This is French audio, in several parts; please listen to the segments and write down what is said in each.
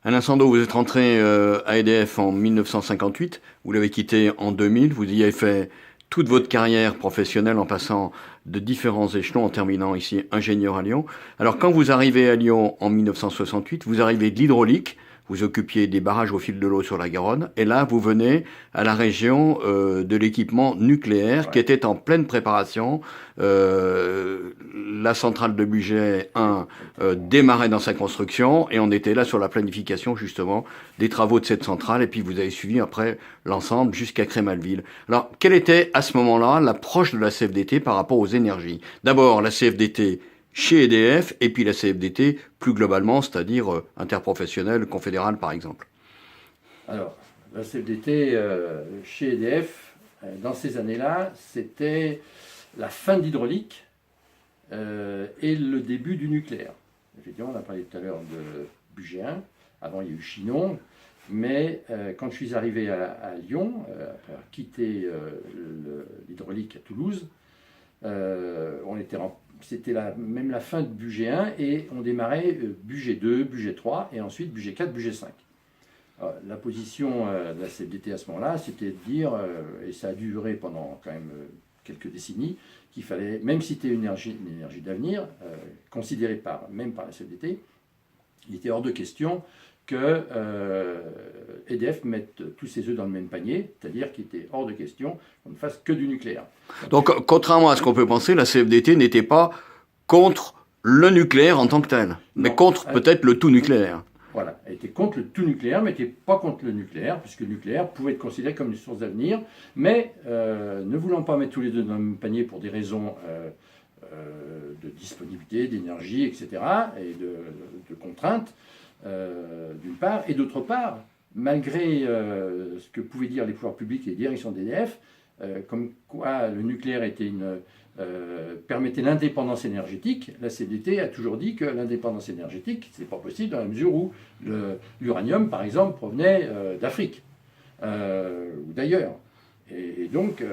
Alain Sandeau, vous êtes rentré à EDF en 1958, vous l'avez quitté en 2000, vous y avez fait toute votre carrière professionnelle en passant de différents échelons, en terminant ici ingénieur à Lyon. Alors quand vous arrivez à Lyon en 1968, vous arrivez de l'hydraulique, vous occupiez des barrages au fil de l'eau sur la Garonne, et là vous venez à la région de l'équipement nucléaire qui Ouais. était en pleine préparation. La centrale de Bugey 1 Exactement. démarrait dans sa construction et on était là sur la planification justement des travaux de cette centrale et puis vous avez suivi après l'ensemble jusqu'à Crémalville. Alors, quelle était à ce moment-là l'approche de la CFDT par rapport aux énergies? D'abord, la CFDT chez EDF et puis la CFDT plus globalement, c'est-à-dire interprofessionnelle, confédérale par exemple. Alors, la CFDT chez EDF, dans ces années-là, c'était la fin de l'hydraulique et le début du nucléaire. Effectivement, on a parlé tout à l'heure de Bugey 1. Avant, il y a eu Chinon. Mais quand je suis arrivé à Lyon, après avoir quitté l'hydraulique à Toulouse, c'était même la fin de Bugey 1 et on démarrait Bugey 2, Bugey 3 et ensuite Bugey 4, Bugey 5. La position de la CFDT à ce moment-là, c'était de dire, et ça a duré pendant quand même quelques décennies, qu'il fallait, même si c'était une énergie d'avenir, considérée même par la CFDT, il était hors de question que EDF mette tous ses œufs dans le même panier, c'est-à-dire qu'il était hors de question qu'on ne fasse que du nucléaire. Donc, contrairement à ce qu'on peut penser, la CFDT n'était pas contre le nucléaire en tant que tel, mais Non, contre peut-être le tout nucléaire. voilà, elle était contre le tout nucléaire, mais n'était pas contre le nucléaire, puisque le nucléaire pouvait être considéré comme une source d'avenir, mais ne voulant pas mettre tous les deux dans le même panier pour des raisons de disponibilité, d'énergie, etc., et de contraintes, d'une part, et d'autre part, malgré ce que pouvaient dire les pouvoirs publics et les directions d'EDF, comme quoi le nucléaire permettait l'indépendance énergétique, la CFDT a toujours dit que l'indépendance énergétique, c'est pas possible dans la mesure où l'uranium, par exemple, provenait d'Afrique ou d'ailleurs. Et donc,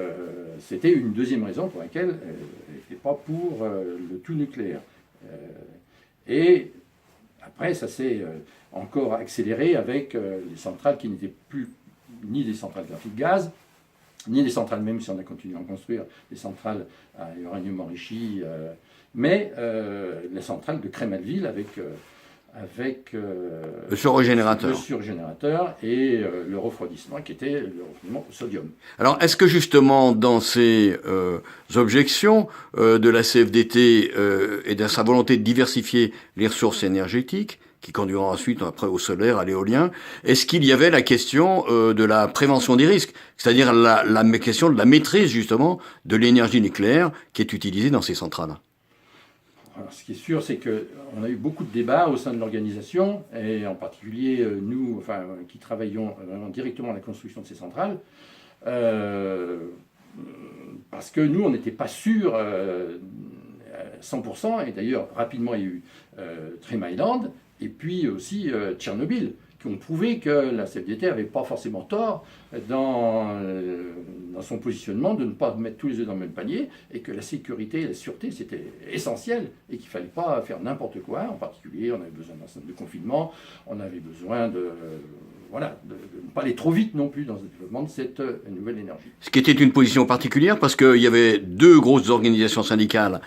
c'était une deuxième raison pour laquelle elle n'était pas pour le tout nucléaire. Et après, ça s'est encore accéléré avec les centrales qui n'étaient plus ni des centrales graphiques gaz, ni des centrales, même si on a continué à en construire, des centrales à uranium enrichi, mais la centrale de Crémalville avec Le surrégénérateur. le surgénérateur et le refroidissement qui était le refroidissement au sodium. Alors, est-ce que justement, dans ces objections de la CFDT et de sa volonté de diversifier les ressources énergétiques, qui conduiront ensuite après au solaire, à l'éolien, est-ce qu'il y avait la question de la prévention des risques, c'est-à-dire la question de la maîtrise justement de l'énergie nucléaire qui est utilisée dans ces centrales? Alors, ce qui est sûr, c'est qu'on a eu beaucoup de débats au sein de l'organisation, et en particulier nous, enfin, qui travaillons vraiment directement à la construction de ces centrales, euh, parce que nous, on n'était pas sûrs 100%, et d'ailleurs, rapidement, il y a eu Three Island, et puis aussi Tchernobyl, qui ont prouvé que la CFDT n'avait pas forcément tort dans son positionnement de ne pas mettre tous les œufs dans le même panier, et que la sécurité et la sûreté, c'était essentiel, et qu'il ne fallait pas faire n'importe quoi. En particulier, on avait besoin d'un centre de confinement, on avait besoin voilà, de ne pas aller trop vite non plus dans le développement de cette nouvelle énergie. Ce qui était une position particulière parce qu'il y avait deux grosses organisations syndicales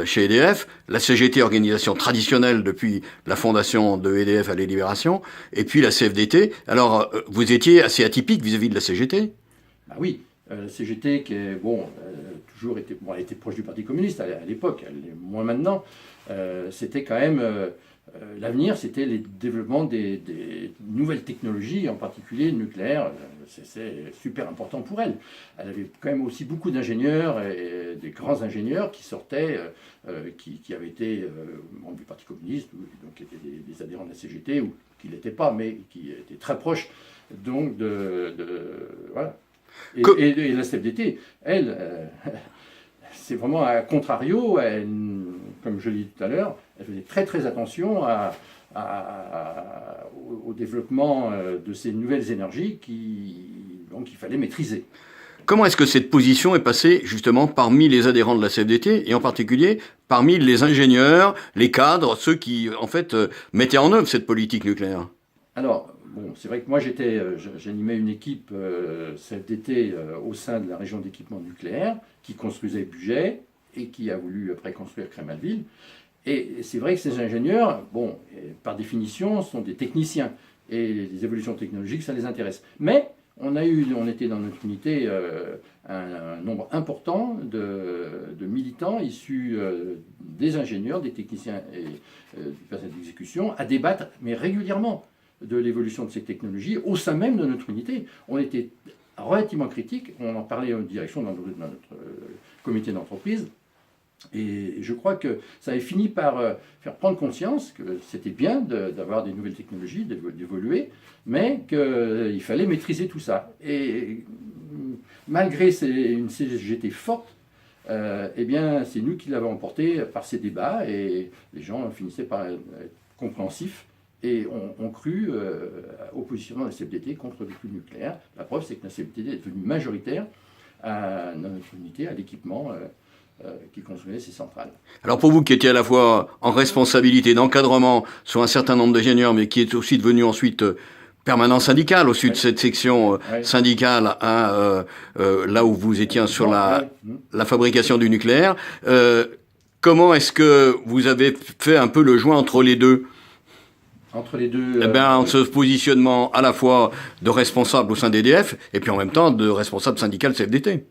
chez EDF, la CGT, organisation traditionnelle depuis la fondation de EDF à la Libération, et puis la CFDT. Alors, vous étiez assez atypique vis-à-vis de la CGT? Bah oui, la CGT qui est, toujours été, elle était proche du Parti communiste à l'époque, elle l'est moins maintenant, c'était quand même... l'avenir, c'était le développement des nouvelles technologies, en particulier le nucléaire. C'est super important pour elle. Elle avait quand même aussi beaucoup d'ingénieurs, et des grands ingénieurs qui sortaient, qui avaient été membres du Parti communiste, ou donc qui étaient des adhérents de la CGT, ou qui ne l'étaient pas, mais qui étaient très proches donc voilà. Et la CFDT, elle, c'est vraiment à contrario, comme je l'ai dit tout à l'heure, elle faisait très très attention au développement de ces nouvelles énergies donc il fallait maîtriser. Comment est-ce que cette position est passée justement parmi les adhérents de la CFDT et en particulier parmi les ingénieurs, les cadres, ceux qui en fait mettaient en œuvre cette politique nucléaire? Alors, bon, c'est vrai que moi j'animais une équipe CFDT au sein de la région d'équipement nucléaire qui construisait Bugey et qui a voulu après construire Cremalville. Et c'est vrai que ces ingénieurs, bon, par définition, sont des techniciens. Et les évolutions technologiques, ça les intéresse. Mais on était dans notre unité un nombre important de militants issus des ingénieurs, des techniciens et du personnel d'exécution à débattre, mais régulièrement, de l'évolution de ces technologies au sein même de notre unité. On était relativement critiques, on en parlait en direction dans notre comité d'entreprise. Et je crois que ça avait fini par faire prendre conscience que c'était bien d'avoir des nouvelles technologies, d'évoluer, mais qu'il fallait maîtriser tout ça. Et malgré une CGT forte, eh bien, c'est nous qui l'avons emporté par ces débats, et les gens finissaient par être compréhensifs et ont cru au positionnement de la CFDT contre le tout nucléaire. La preuve, c'est que la CFDT est devenue majoritaire dans notre unité, à l'équipement qui construisait ces centrales. Alors pour vous qui étiez à la fois en responsabilité d'encadrement sur un certain nombre d'ingénieurs, mais qui est aussi devenu ensuite permanent syndical, au sud de cette section syndicale, là où vous étiez sur la fabrication du nucléaire, comment est-ce que vous avez fait un peu le joint entre les deux ? Entre les deux. En ce positionnement à la fois de responsable au sein d'EDF et puis en même temps de responsable syndical CFDT.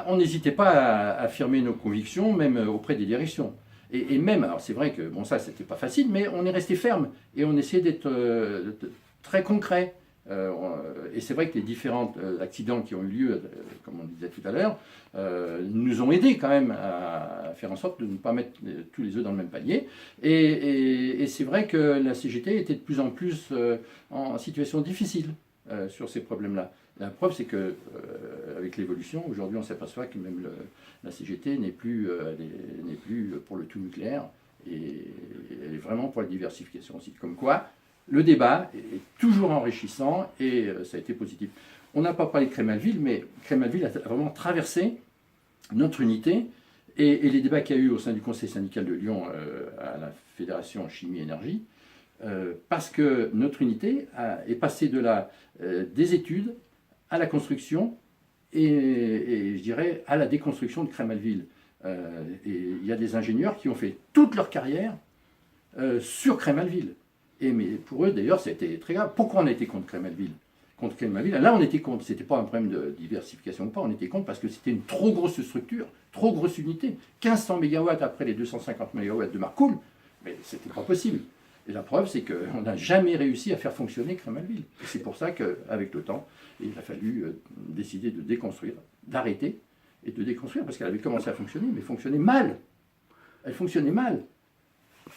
On n'hésitait pas à affirmer nos convictions, même auprès des directions. Et même, alors c'est vrai que bon, ça c'était pas facile, mais on est resté ferme et on essayait d'être très concret. Et c'est vrai que les différents accidents qui ont eu lieu, comme on disait tout à l'heure, nous ont aidés quand même à faire en sorte de ne pas mettre tous les œufs dans le même panier. Et c'est vrai que la CGT était de plus en plus en situation difficile sur ces problèmes-là. La preuve, c'est que avec l'évolution, aujourd'hui, on s'aperçoit que même la CGT n'est plus pour le tout nucléaire, et elle est vraiment pour la diversification aussi. Comme quoi, le débat est toujours enrichissant et ça a été positif. On n'a pas parlé de Cremalville, mais Cremalville a vraiment traversé notre unité et les débats qu'il y a eu au sein du conseil syndical de Lyon à la Fédération Chimie-Énergie, parce que notre unité est passée de des études à la construction et je dirais à la déconstruction de Cremalville. Et il y a des ingénieurs qui ont fait toute leur carrière sur Cremalville. Mais pour eux, d'ailleurs, ça a été très grave. Pourquoi on a été contre Cremalville ? Contre Cremalville, là, on était contre. C'était pas un problème de diversification ou pas, on était contre parce que c'était une trop grosse structure, trop grosse unité. 1500 MW après les 250 MW de Marcoule, mais c'était pas possible. Et la preuve, c'est qu'on n'a jamais réussi à faire fonctionner Cremalville. Et c'est pour ça qu'avec le temps, il a fallu décider de déconstruire, d'arrêter et de déconstruire, parce qu'elle avait commencé à fonctionner, mais fonctionnait mal. Elle fonctionnait mal.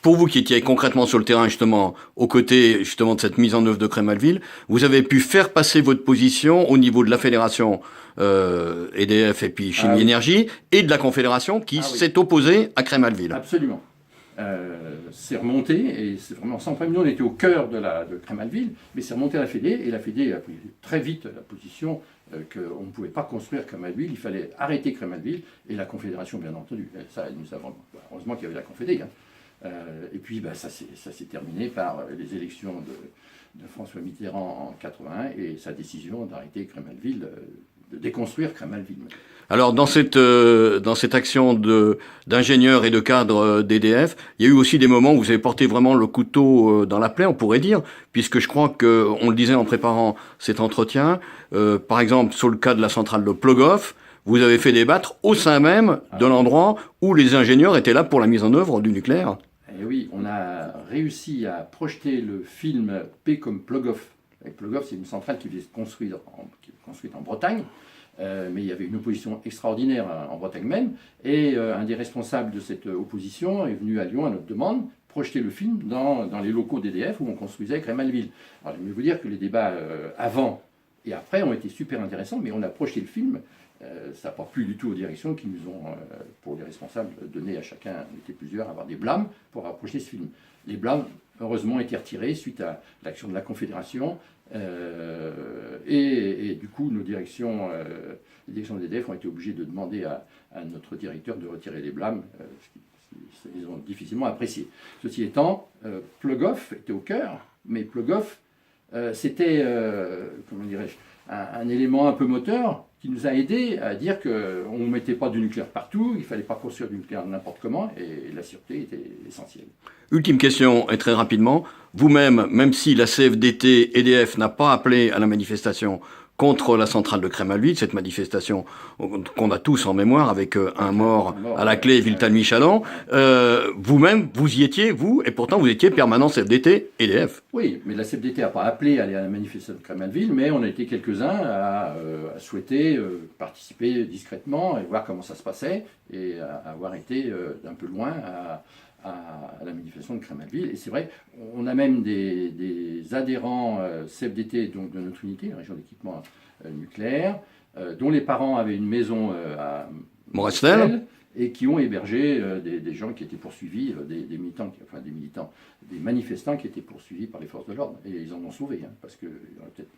Pour vous qui étiez concrètement sur le terrain, justement, aux côtés justement de cette mise en œuvre de Cremalville, vous avez pu faire passer votre position au niveau de la fédération EDF et puis Chimie Énergie, et de la confédération qui s'est opposée à Cremalville. Absolument. C'est remonté, et c'est vraiment sans problème. Nous, on était au cœur de Cremalville, mais c'est remonté à la Fédé, et la Fédé a pris très vite la position qu'on ne pouvait pas construire Cremalville, il fallait arrêter Cremalville, et la Confédération, bien entendu. Ça, nous avons, heureusement qu'il y avait la Confédé. Et puis, ça s'est terminé par les élections de François Mitterrand en 81, et sa décision d'arrêter Cremalville, de déconstruire Cremalville. Alors dans cette action d'ingénieurs et de cadres d'EDF, il y a eu aussi des moments où vous avez porté vraiment le couteau dans la plaie, on pourrait dire, puisque je crois qu'on le disait en préparant cet entretien, par exemple sur le cas de la centrale de Plogoff, vous avez fait débattre au sein même de l'endroit où les ingénieurs étaient là pour la mise en œuvre du nucléaire. Et oui, on a réussi à projeter le film P comme Plogoff. Et Plogoff, c'est une centrale qui est construite en Bretagne. Mais il y avait une opposition extraordinaire en Bretagne même, et un des responsables de cette opposition est venu à Lyon à notre demande projeter le film dans les locaux d'EDF où on construisait Cremalville. Alors je vais vous dire que les débats avant et après ont été super intéressants, mais on a projeté le film, ça n'a pas plu du tout aux directions qui nous ont, pour les responsables, donné à chacun, on était plusieurs, à avoir des blâmes pour avoir projeté ce film. Les blâmes, heureusement, ont été retirés suite à l'action de la Confédération. Et du coup, les directions d'EDF ont été obligées de demander à notre directeur de retirer les blâmes, ce qu'ils ont difficilement apprécié. Ceci étant, Plogoff était au cœur, mais Plogoff c'était, comment dirais-je, un élément un peu moteur qui nous a aidés à dire qu'on ne mettait pas du nucléaire partout, il ne fallait pas construire du nucléaire n'importe comment, et la sûreté était essentielle. Ultime question, et très rapidement. Vous-même, même si la CFDT EDF n'a pas appelé à la manifestation contre la centrale de Creys-Malville, cette manifestation qu'on a tous en mémoire avec un mort à la clé, Viltal-Michalan, vous-même, vous y étiez, vous, et pourtant vous étiez permanent CFDT EDF. Oui, mais la CFDT n'a pas appelé à aller à la manifestation de Creys-Malville, mais on a été quelques-uns à souhaiter participer discrètement et voir comment ça se passait, et à avoir été d'un peu loin à la manifestation de Creys-Malville. Et c'est vrai, on a même des adhérents CFDT, donc de notre unité, la région d'équipement nucléaire, dont les parents avaient une maison à Morestel, et qui ont hébergé des gens qui étaient poursuivis, des manifestants qui étaient poursuivis par les forces de l'ordre. Et ils en ont sauvé, hein, parce qu'il y en a peut-être